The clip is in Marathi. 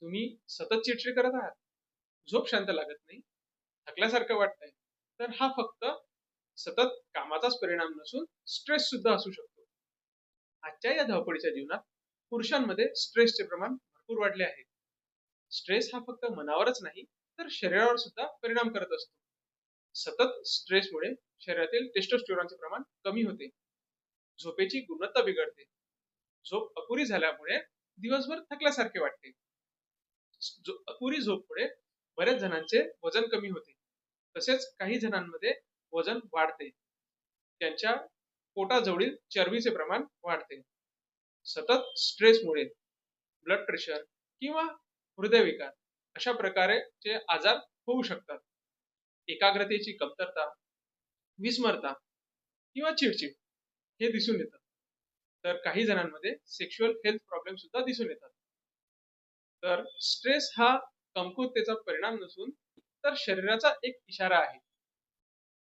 तुम्ही सतत चिडचिड करत आहात, झोप शांत लागत नाही, थकल्यासारखं वाटतंय, तर हा फक्त सतत कामाचाच परिणाम नसून स्ट्रेस सुद्धा असू शकतो. आजच्या या धावपळीच्या जीवनात पुरुषांमध्ये स्ट्रेसचे प्रमाण भरपूर वाढले आहे. स्ट्रेस हा फक्त मनावरच नाही, तर शरीरावर सुद्धा परिणाम करत असतो. सतत स्ट्रेसमुळे शरीरातील टेस्टोस्टेरॉनचे प्रमाण कमी होते, झोपेची गुणवत्ता बिघडते, झोप अपुरी झाल्यामुळे दिवसभर थकल्यासारखे वाटते. अपुरी झोपमुळे बऱ्याच जणांचे वजन कमी होते, तसेच काही जणांमध्ये वजन वाढते, त्यांच्या पोटाजवळील चरबीचे प्रमाण वाढते. सतत स्ट्रेसमुळे ब्लड प्रेशर किंवा हृदयविकार अशा प्रकारचे आजार होऊ शकतात. एकाग्रतेची कमतरता, विस्मरता किंवा चिडचिड हे दिसून येतं. तर काही जणांमध्ये सेक्शुअल हेल्थ प्रॉब्लेम सुद्धा दिसून येतात. तर स्ट्रेस हा कमकुवतेचा परिणाम नसून तर शरीराचा एक इशारा आहे